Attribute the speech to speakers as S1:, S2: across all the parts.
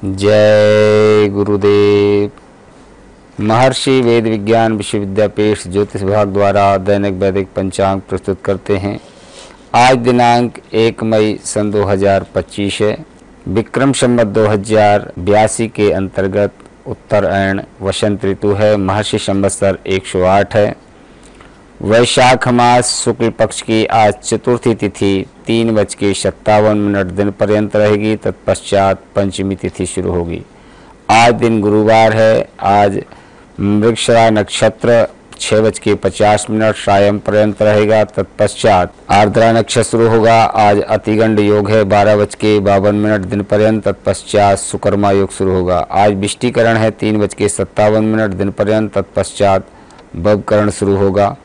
S1: जय गुरुदेव। महर्षि वेद विज्ञान विश्वविद्यापीठ ज्योतिष विभाग द्वारा दैनिक वैदिक पंचांग प्रस्तुत करते हैं। आज दिनांक 1 मई सन 2025 है। विक्रम संवत 2082 के अंतर्गत उत्तरायण वसंत ऋतु है। महर्षि संवत्सर 108 है। वैशाख मास शुक्ल पक्ष की आज चतुर्थी तिथि 3:57 दिन पर्यंत रहेगी। तत्पश्चात पंचमी तिथि शुरू होगी। आज दिन गुरुवार है। आज मृगशिरा नक्षत्र 6:50 सायं पर्यंत रहेगा। तत्पश्चात आर्द्रा नक्षत्र शुरू होगा। आज अतिगंड योग है 12:52 दिन पर्यंत। तत्पश्चात सुकर्मा योग शुरू होगा। आज विष्टिकरण है 3:57 दिन पर्यंत। तत्पश्चात भवकरण शुरू होगा।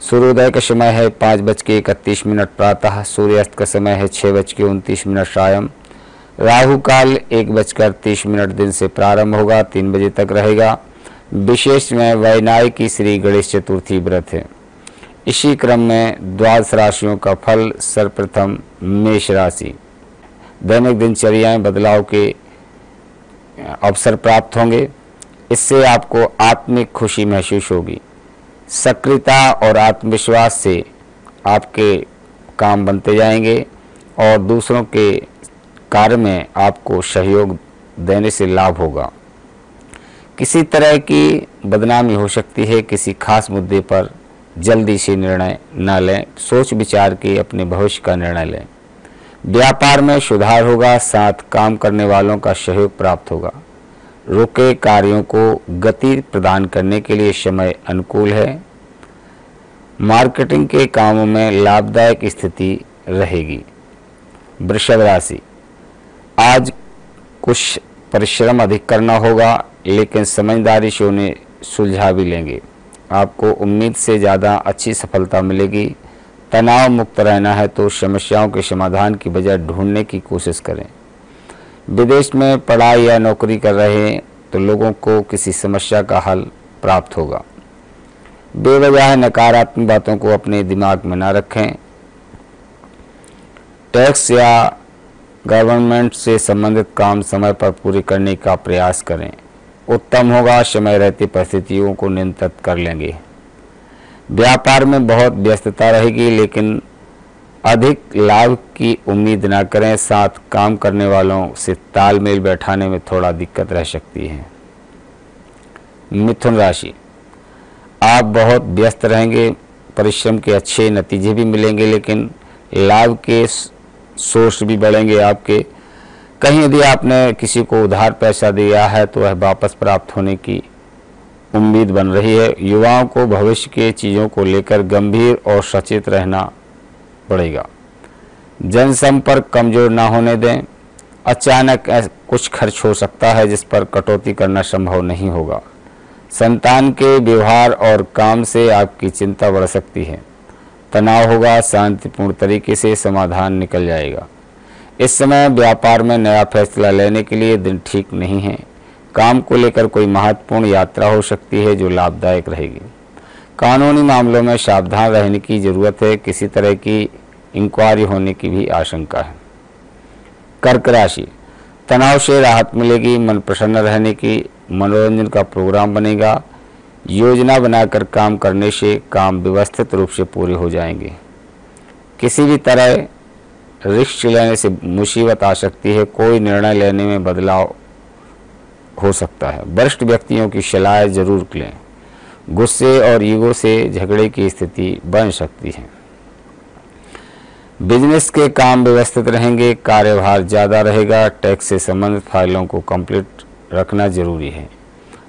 S1: सूर्योदय का समय है 5:31 प्रातः। सूर्यास्त का समय है 6:29 सायं। राहु काल 1:30 दिन से प्रारंभ होगा, 3 बजे तक रहेगा। विशेष में वैनायकी श्री गणेश चतुर्थी व्रत है। इसी क्रम में द्वादश राशियों का फल। सर्वप्रथम मेष राशि। दैनिक दिनचर्या में बदलाव के अवसर प्राप्त होंगे। इससे आपको आत्मिक खुशी महसूस होगी। सक्रियता और आत्मविश्वास से आपके काम बनते जाएंगे और दूसरों के कार्य में आपको सहयोग देने से लाभ होगा। किसी तरह की बदनामी हो सकती है। किसी खास मुद्दे पर जल्दी से निर्णय न लें। सोच विचार के अपने भविष्य का निर्णय लें। व्यापार में सुधार होगा। साथ काम करने वालों का सहयोग प्राप्त होगा। रुके कार्यों को गति प्रदान करने के लिए समय अनुकूल है। मार्केटिंग के कामों में लाभदायक स्थिति रहेगी। वृषभ राशि। आज कुछ परिश्रम अधिक करना होगा, लेकिन समझदारी से उन्हें सुलझा भी लेंगे। आपको उम्मीद से ज़्यादा अच्छी सफलता मिलेगी। तनाव मुक्त रहना है तो समस्याओं के समाधान की वजह ढूंढने की कोशिश करें। विदेश में पढ़ाई या नौकरी कर रहे हैं तो लोगों को किसी समस्या का हल प्राप्त होगा। बेवजह नकारात्मक बातों को अपने दिमाग में न रखें। टैक्स या गवर्नमेंट से संबंधित काम समय पर पूरे करने का प्रयास करें। उत्तम होगा। समय रहती परिस्थितियों को नियंत्रित कर लेंगे। व्यापार में बहुत व्यस्तता रहेगी, लेकिन अधिक लाभ की उम्मीद न करें। साथ काम करने वालों से तालमेल बैठाने में थोड़ा दिक्कत रह सकती है। मिथुन राशि। आप बहुत व्यस्त रहेंगे। परिश्रम के अच्छे नतीजे भी मिलेंगे, लेकिन लाभ के सोर्स भी बढ़ेंगे आपके। कहीं यदि आपने किसी को उधार पैसा दिया है तो वह वापस प्राप्त होने की उम्मीद बन रही है। युवाओं को भविष्य के चीज़ों को लेकर गंभीर और सचेत रहना पड़ेगा। जनसंपर्क कमजोर ना होने दें। अचानक कुछ खर्च हो सकता है जिस पर कटौती करना संभव नहीं होगा। संतान के व्यवहार और काम से आपकी चिंता बढ़ सकती है। तनाव होगा। शांतिपूर्ण तरीके से समाधान निकल जाएगा। इस समय व्यापार में नया फैसला लेने के लिए दिन ठीक नहीं है। काम को लेकर कोई महत्वपूर्ण यात्रा हो सकती है जो लाभदायक रहेगी। कानूनी मामलों में सावधान रहने की जरूरत है। किसी तरह की इंक्वायरी होने की भी आशंका है। कर्क राशि। तनाव से राहत मिलेगी। मन प्रसन्न रहने की मनोरंजन का प्रोग्राम बनेगा। योजना बनाकर काम करने से काम व्यवस्थित रूप से पूरे हो जाएंगे। किसी भी तरह रिस्क लेने से मुसीबत आ सकती है। कोई निर्णय लेने में बदलाव हो सकता है। वरिष्ठ व्यक्तियों की सलाह जरूर लें। गुस्से और ईगो से झगड़े की स्थिति बन सकती है। बिजनेस के काम व्यवस्थित रहेंगे। कार्यभार ज़्यादा रहेगा। टैक्स से संबंधित फाइलों को कंप्लीट रखना जरूरी है।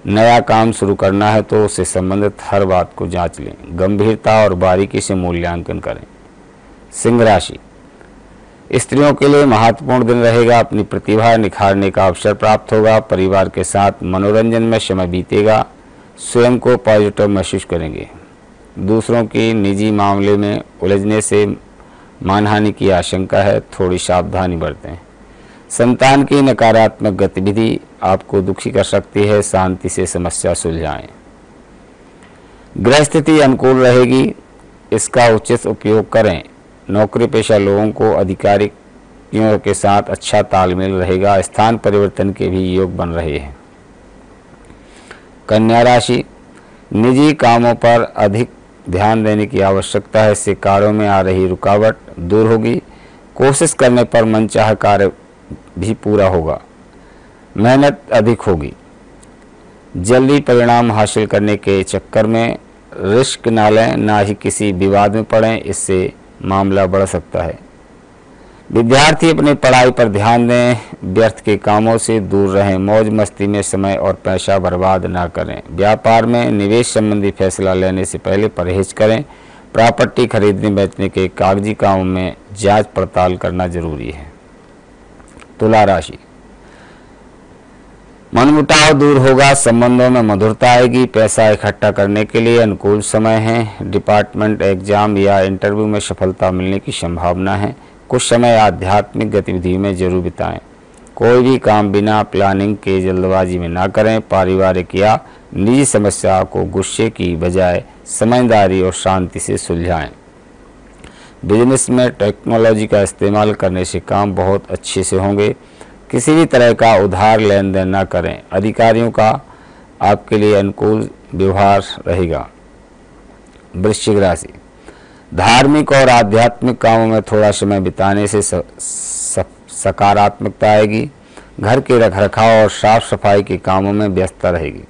S1: नया काम शुरू करना है तो उससे संबंधित हर बात को जांच लें। गंभीरता और बारीकी से मूल्यांकन करें। सिंह राशि। स्त्रियों के लिए महत्वपूर्ण दिन रहेगा। अपनी प्रतिभा निखारने का अवसर प्राप्त होगा। परिवार के साथ मनोरंजन में समय बीतेगा। स्वयं को पॉजिटिव महसूस करेंगे। दूसरों की निजी मामले में उलझने से मानहानि की आशंका है। थोड़ी सावधानी बरतें। संतान की नकारात्मक गतिविधि आपको दुखी कर सकती है। शांति से समस्या सुलझाएं। गृह स्थिति अनुकूल रहेगी। इसका उचित उपयोग करें। नौकरी पेशा लोगों को आधिकारिक व्यक्तियों के साथ अच्छा तालमेल रहेगा। स्थान परिवर्तन के भी योग बन रहे हैं। कन्या राशि, निजी कामों पर अधिक ध्यान देने की आवश्यकता है। इससे कार्यों में आ रही रुकावट दूर होगी। कोशिश करने पर मनचाहा कार्य भी पूरा होगा। मेहनत अधिक होगी। जल्दी परिणाम हासिल करने के चक्कर में रिस्क ना लें, ना ही किसी विवाद में पड़ें, इससे मामला बढ़ सकता है। विद्यार्थी अपनी पढ़ाई पर ध्यान दें, व्यर्थ के कामों से दूर रहें, मौज मस्ती में समय और पैसा बर्बाद ना करें। व्यापार में निवेश संबंधी फैसला लेने से पहले परहेज करें। प्रॉपर्टी खरीदने बेचने के कागजी कामों में जांच पड़ताल करना जरूरी है। तुला राशि, मनमुटाव दूर होगा, संबंधों में मधुरता आएगी। पैसा इकट्ठा करने के लिए अनुकूल समय है। डिपार्टमेंट एग्जाम या इंटरव्यू में सफलता मिलने की संभावना है। कुछ समय आध्यात्मिक गतिविधि में जरूर बिताएं। कोई भी काम बिना प्लानिंग के जल्दबाजी में ना करें। पारिवारिक या निजी समस्या को गुस्से की बजाय समझदारी और शांति से सुलझाएं। बिजनेस में टेक्नोलॉजी का इस्तेमाल करने से काम बहुत अच्छे से होंगे। किसी भी तरह का उधार लेन देन न करें। अधिकारियों का आपके लिए अनुकूल व्यवहार रहेगा। वृश्चिक राशि, धार्मिक और आध्यात्मिक कामों में थोड़ा समय बिताने से सकारात्मकता आएगी। घर के रखरखाव और साफ सफाई के कामों में व्यस्तता रहेगी।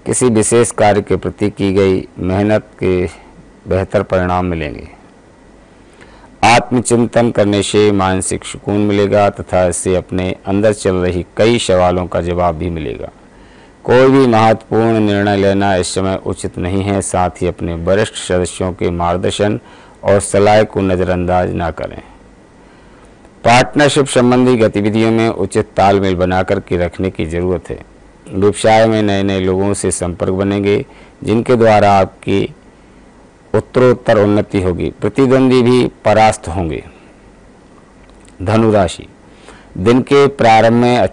S1: किसी विशेष कार्य के प्रति की गई मेहनत के बेहतर परिणाम मिलेंगे। आत्मचिंतन करने से मानसिक सुकून मिलेगा तथा इससे अपने अंदर चल रही कई सवालों का जवाब भी मिलेगा। कोई भी महत्वपूर्ण निर्णय लेना इस समय उचित नहीं है। साथ ही अपने वरिष्ठ सदस्यों के मार्गदर्शन और सलाह को नज़रअंदाज ना करें। पार्टनरशिप संबंधी गतिविधियों में उचित तालमेल बनाकर के रखने की जरूरत है। व्यवसाय में नए नए लोगों से संपर्क बनेंगे जिनके द्वारा आपकी उत्तरोत्तर उन्नति होगी। प्रतिद्वंदी भी परास्त होंगे। धनु राशि, दिन के प्रारंभ में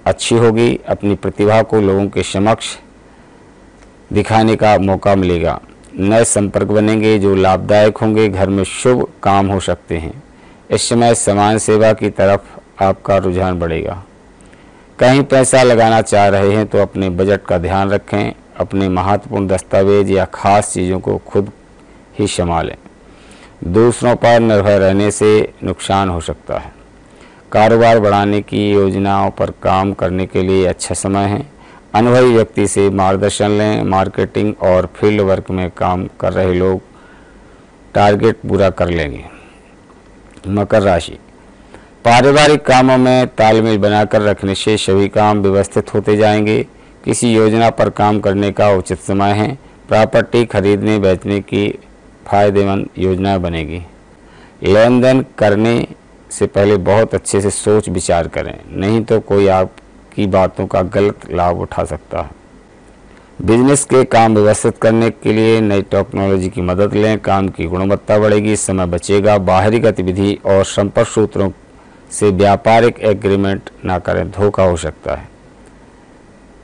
S1: अच्छी होगी। अपनी प्रतिभा को लोगों के समक्ष दिखाने का मौका मिलेगा। नए संपर्क बनेंगे जो लाभदायक होंगे। घर में शुभ काम हो सकते हैं। इस समय समाज सेवा की तरफ आपका रुझान बढ़ेगा। कहीं पैसा लगाना चाह रहे हैं तो अपने बजट का ध्यान रखें। अपने महत्वपूर्ण दस्तावेज या खास चीज़ों को खुद ही संभालें। दूसरों पर निर्भर रहने से नुकसान हो सकता है। कारोबार बढ़ाने की योजनाओं पर काम करने के लिए अच्छा समय है। अनुभवी व्यक्ति से मार्गदर्शन लें। मार्केटिंग और फील्ड वर्क में काम कर रहे लोग टारगेट पूरा कर लेंगे। मकर राशि, पारिवारिक कामों में तालमेल बनाकर रखने से सभी काम व्यवस्थित होते जाएंगे। किसी योजना पर काम करने का उचित समय है। प्रॉपर्टी खरीदने बेचने की फायदेमंद योजना बनेगी। लेन देन करने से पहले बहुत अच्छे से सोच विचार करें, नहीं तो कोई आपकी बातों का गलत लाभ उठा सकता है। बिजनेस के काम व्यवस्थित करने के लिए नई टेक्नोलॉजी की मदद लें। काम की गुणवत्ता बढ़ेगी, समय बचेगा। बाहरी गतिविधि और संपर्क सूत्रों से व्यापारिक एग्रीमेंट ना करें, धोखा हो सकता है।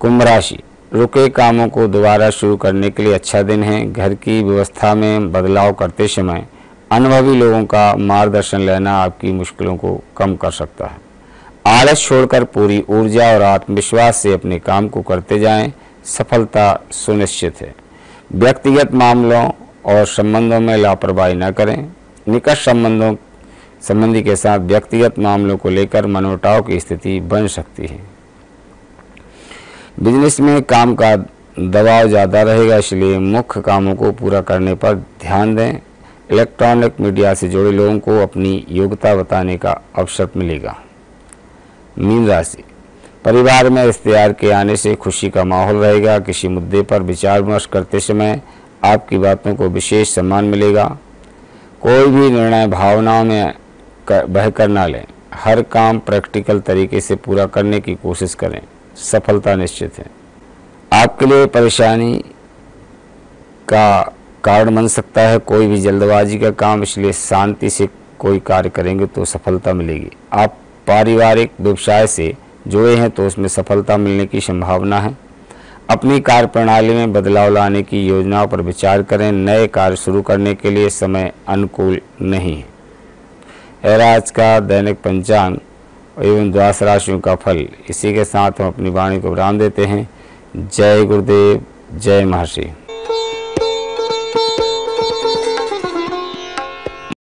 S1: कुंभ राशि, रुके कामों को दोबारा शुरू करने के लिए अच्छा दिन है। घर की व्यवस्था में बदलाव करते समय अनुभवी लोगों का मार्गदर्शन लेना आपकी मुश्किलों को कम कर सकता है। आलस छोड़कर पूरी ऊर्जा और आत्मविश्वास से अपने काम को करते जाएं, सफलता सुनिश्चित है। व्यक्तिगत मामलों और संबंधों में लापरवाही न करें। निकट संबंधी के साथ व्यक्तिगत मामलों को लेकर मनमुटाव की स्थिति बन सकती है। बिजनेस में काम का दबाव ज़्यादा रहेगा, इसलिए मुख्य कामों को पूरा करने पर ध्यान दें। इलेक्ट्रॉनिक मीडिया से जुड़े लोगों को अपनी योग्यता बताने का अवसर मिलेगा। मीन राशि, परिवार में रिश्तेदार के आने से खुशी का माहौल रहेगा। किसी मुद्दे पर विचार विमर्श करते समय आपकी बातों को विशेष सम्मान मिलेगा। कोई भी निर्णय भावनाओं में बहकर ना लें। हर काम प्रैक्टिकल तरीके से पूरा करने की कोशिश करें, सफलता निश्चित है। आपके लिए परेशानी का कारण बन सकता है कोई भी जल्दबाजी का काम, इसलिए शांति से कोई कार्य करेंगे तो सफलता मिलेगी। आप पारिवारिक व्यवसाय से जुड़े हैं तो उसमें सफलता मिलने की संभावना है। अपनी कार्य प्रणाली में बदलाव लाने की योजनाओं पर विचार करें। नए कार्य शुरू करने के लिए समय अनुकूल नहीं है। एराज का दैनिक पंचांग एवं द्वादश राशियों का फल। इसी के साथ हम अपनी वाणी को विराम देते हैं। जय गुरुदेव, जय महर्षि।